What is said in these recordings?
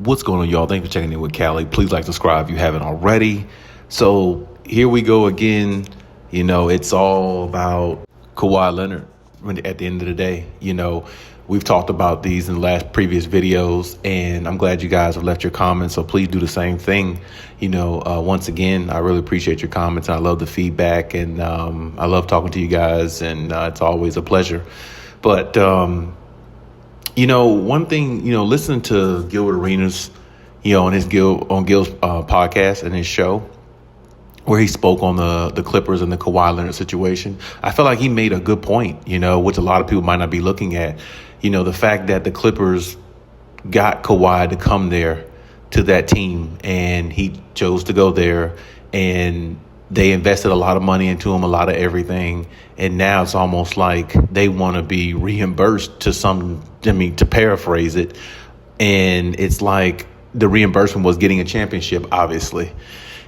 What's going on, y'all? Thanks for checking in with Callie. Please like, subscribe if you haven't already. So here we go again. It's all about Kawhi Leonard at the end of the day. We've talked about these in the previous videos, and I'm glad you guys have left your comments. So please do the same thing. Once again, I really appreciate your comments. I love the feedback, and I love talking to you guys, and it's always a pleasure. But one thing, listening to Gilbert Arenas, on Gil's podcast and his show, where he spoke on the Clippers and the Kawhi Leonard situation, I felt like he made a good point, which a lot of people might not be looking at. The fact that the Clippers got Kawhi to come there to that team, and he chose to go there, and they invested a lot of money into him, a lot of everything. And now it's almost like they want to be reimbursed to paraphrase it. And it's like the reimbursement was getting a championship, obviously.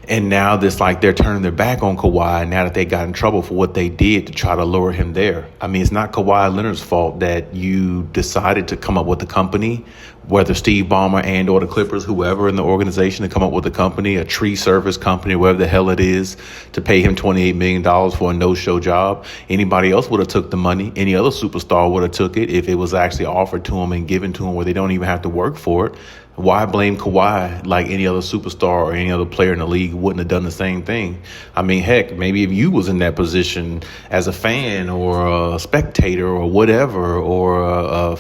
And now they're turning their back on Kawhi now that they got in trouble for what they did to try to lure him there. I mean, it's not Kawhi Leonard's fault that you decided to come up with a company, whether Steve Ballmer and or the Clippers, whoever in the organization, to come up with a company, a tree service company, whatever the hell it is, to pay him $28 million for a no-show job. Anybody else would have took the money. Any other superstar would have took it if it was actually offered to him and given to him where they don't even have to work for it. Why blame Kawhi like any other superstar or any other player in the league wouldn't have done the same thing? I mean, heck, maybe if you was in that position as a fan or a spectator or whatever, or a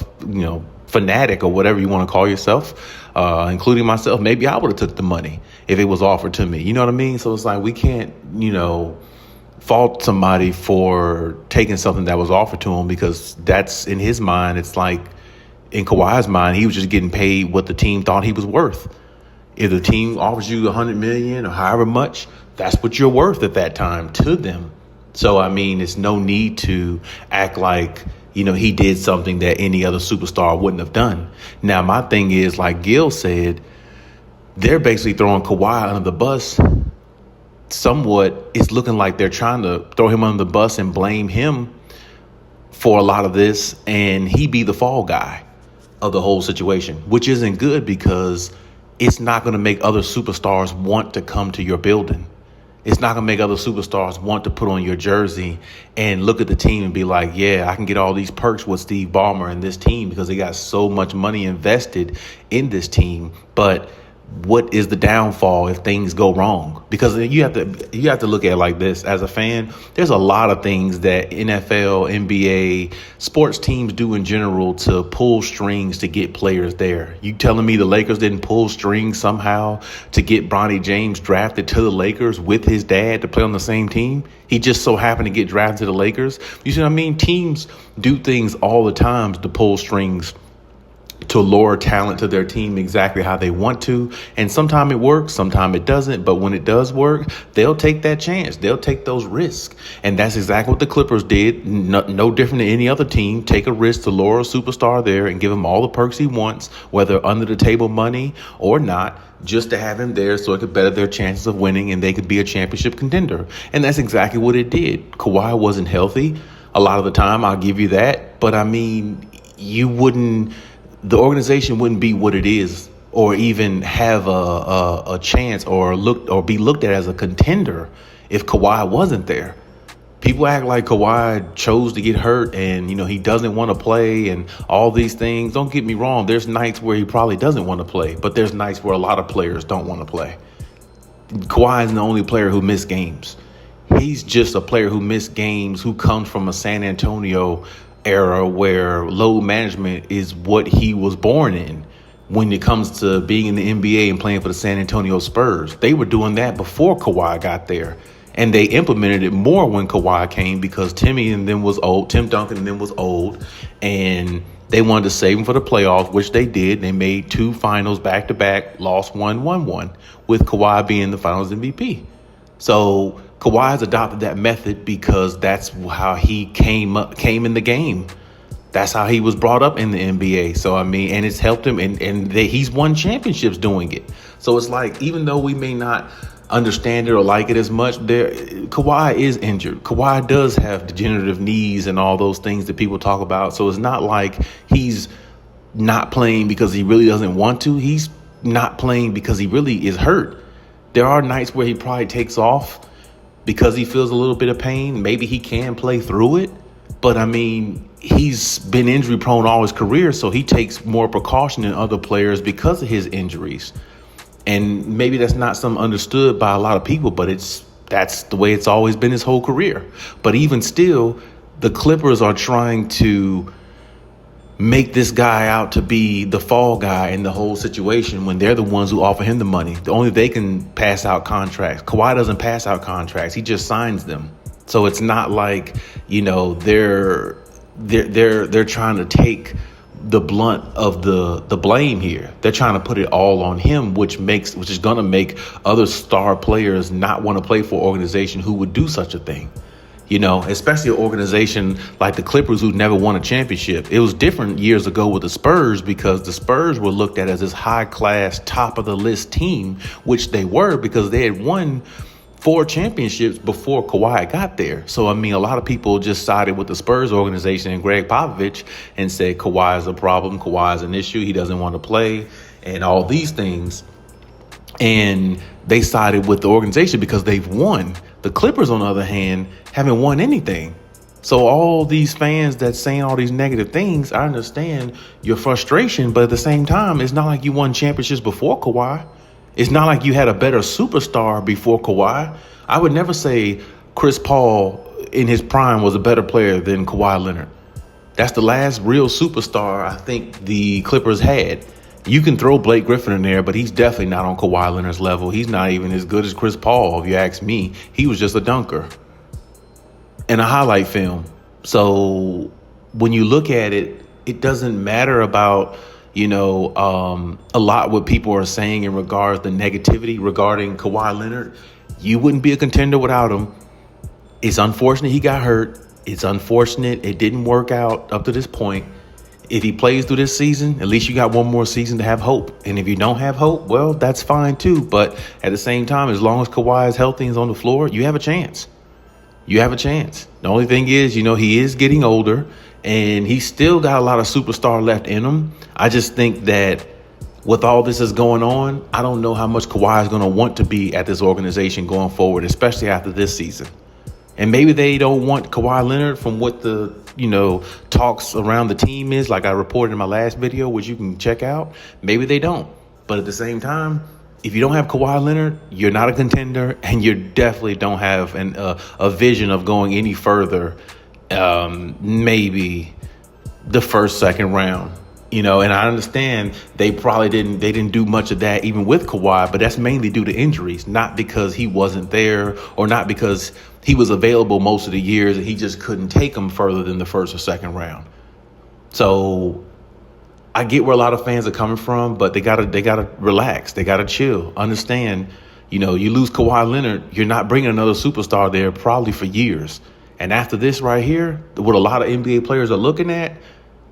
fanatic or whatever you want to call yourself, including myself, maybe I would have took the money if it was offered to me. You know what I mean? So it's like we can't, fault somebody for taking something that was offered to him, because that's, in his mind, it's like, in Kawhi's mind, he was just getting paid what the team thought he was worth. If the team offers you $100 million or however much, that's what you're worth at that time to them. So, I mean, it's no need to act like, he did something that any other superstar wouldn't have done. Now, my thing is, like Gil said, they're basically throwing Kawhi under the bus. Somewhat, it's looking like they're trying to throw him under the bus and blame him for a lot of this, and he be the fall guy of the whole situation, which isn't good, because it's not going to make other superstars want to come to your building. It's not going to make other superstars want to put on your jersey and look at the team and be like, yeah, I can get all these perks with Steve Ballmer and this team because they got so much money invested in this team. But what is the downfall if things go wrong? Because you have to look at it like this. As a fan, there's a lot of things that NFL, NBA, sports teams do in general to pull strings to get players there. You telling me the Lakers didn't pull strings somehow to get Bronny James drafted to the Lakers with his dad to play on the same team? He just so happened to get drafted to the Lakers. You see what I mean? Teams do things all the time to pull strings to lure talent to their team exactly how they want to. And sometimes it works, sometimes it doesn't. But when it does work, they'll take that chance. They'll take those risks. And that's exactly what the Clippers did. No different than any other team. Take a risk to lure a superstar there and give him all the perks he wants, whether under the table money or not, just to have him there so it could better their chances of winning and they could be a championship contender. And that's exactly what it did. Kawhi wasn't healthy a lot of the time, I'll give you that. But I mean, the organization wouldn't be what it is, or even have a chance or be looked at as a contender if Kawhi wasn't there. People act like Kawhi chose to get hurt and, he doesn't want to play and all these things. Don't get me wrong. There's nights where he probably doesn't want to play, but there's nights where a lot of players don't want to play. Kawhi isn't the only player who missed games. He's just a player who missed games, who comes from a San Antonio era where load management is what he was born in. When it comes to being in the NBA and playing for the San Antonio Spurs, they were doing that before Kawhi got there. And they implemented it more when Kawhi came, because Tim Duncan and them was old, and they wanted to save him for the playoffs, which they did. They made 2 finals back-to-back, lost one, won one, with Kawhi being the finals MVP. So Kawhi's adopted that method because that's how he came in the game. That's how he was brought up in the NBA. So, I mean, and it's helped him, and he's won championships doing it. So it's like, even though we may not understand it or like it as much, Kawhi is injured. Kawhi does have degenerative knees and all those things that people talk about. So it's not like he's not playing because he really doesn't want to. He's not playing because he really is hurt. There are nights where he probably takes off because he feels a little bit of pain. Maybe he can play through it. But, I mean, he's been injury prone all his career, so he takes more precaution than other players because of his injuries. And maybe that's not something understood by a lot of people, but that's the way it's always been his whole career. But even still, the Clippers are trying to make this guy out to be the fall guy in the whole situation when they're the ones who offer him the money. Only they can pass out contracts. Kawhi doesn't pass out contracts. He just signs them. So it's not like, they're trying to take the blunt of the blame here. They're trying to put it all on him, which is going to make other star players not want to play for an organization who would do such a thing. Especially an organization like the Clippers who never won a championship. It was different years ago with the Spurs because the Spurs were looked at as this high-class, top-of-the-list team, which they were because they had won 4 championships before Kawhi got there. So, I mean, a lot of people just sided with the Spurs organization and Greg Popovich and said Kawhi is a problem, Kawhi is an issue, he doesn't want to play, and all these things. And they sided with the organization because they've won. The Clippers, on the other hand, haven't won anything. So all these fans that's saying all these negative things, I understand your frustration, but at the same time, it's not like you won championships before Kawhi. It's not like you had a better superstar before Kawhi. I would never say Chris Paul in his prime was a better player than Kawhi Leonard. That's the last real superstar I think the Clippers had. You can throw Blake Griffin in there, but he's definitely not on Kawhi Leonard's level. He's not even as good as Chris Paul, if you ask me. He was just a dunker and a highlight film. So when you look at it, it doesn't matter about, a lot what people are saying in regards to negativity regarding Kawhi Leonard. You wouldn't be a contender without him. It's unfortunate he got hurt. It's unfortunate it didn't work out up to this point. If he plays through this season, at least you got one more season to have hope. And if you don't have hope, well, that's fine too. But at the same time, as long as Kawhi is healthy and is on the floor, you have a chance. You have a chance. The only thing is, he is getting older and he's still got a lot of superstar left in him. I just think that with all this is going on, I don't know how much Kawhi is going to want to be at this organization going forward, especially after this season. And maybe they don't want Kawhi Leonard from what the, talks around the team is, like I reported in my last video, which you can check out. Maybe they don't. But at the same time, if you don't have Kawhi Leonard, you're not a contender, and you definitely don't have a vision of going any further, maybe the first, second round. And I understand they didn't do much of that even with Kawhi, but that's mainly due to injuries, not because he wasn't there or not because he was available most of the years and he just couldn't take them further than the first or second round. So I get where a lot of fans are coming from, but they gotta relax. They gotta chill. Understand, you lose Kawhi Leonard, you're not bringing another superstar there probably for years. And after this right here, what a lot of NBA players are looking at,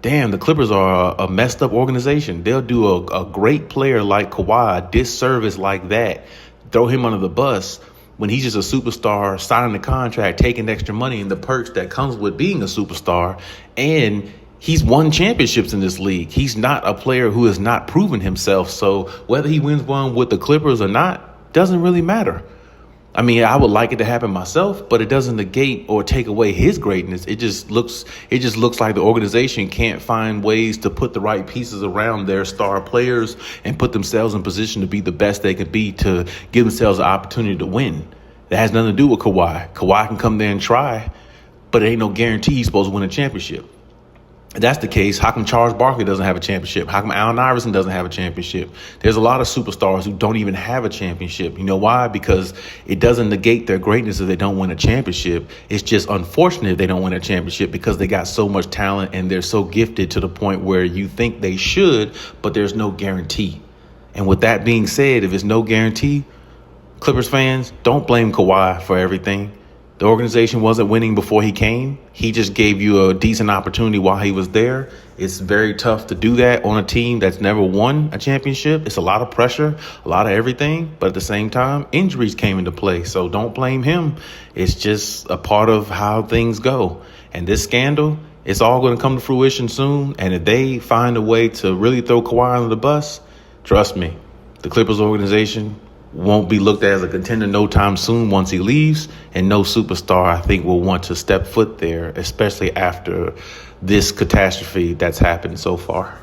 damn, the Clippers are a messed up organization. They'll do a great player like Kawhi a disservice like that, throw him under the bus when he's just a superstar, signing the contract, taking extra money and the perks that comes with being a superstar. And he's won championships in this league. He's not a player who has not proven himself. So whether he wins one with the Clippers or not doesn't really matter. I mean, I would like it to happen myself, but it doesn't negate or take away his greatness. It just looks like the organization can't find ways to put the right pieces around their star players and put themselves in position to be the best they could be to give themselves an opportunity to win. That has nothing to do with Kawhi. Kawhi can come there and try, but it ain't no guarantee he's supposed to win a championship. If that's the case, how come Charles Barkley doesn't have a championship? How come Allen Iverson doesn't have a championship? There's a lot of superstars who don't even have a championship. You know why? Because it doesn't negate their greatness if they don't win a championship. It's just unfortunate if they don't win a championship because they got so much talent and they're so gifted to the point where you think they should, but there's no guarantee. And with that being said, if it's no guarantee, Clippers fans, don't blame Kawhi for everything. The organization wasn't winning before he came. He just gave you a decent opportunity while he was there. It's very tough to do that on a team that's never won a championship. It's a lot of pressure, a lot of everything. But at the same time, injuries came into play. So don't blame him. It's just a part of how things go. And this scandal, it's all going to come to fruition soon. And if they find a way to really throw Kawhi under the bus, trust me, the Clippers organization won't be looked at as a contender no time soon once he leaves, and no superstar, I think, will want to step foot there, especially after this catastrophe that's happened so far.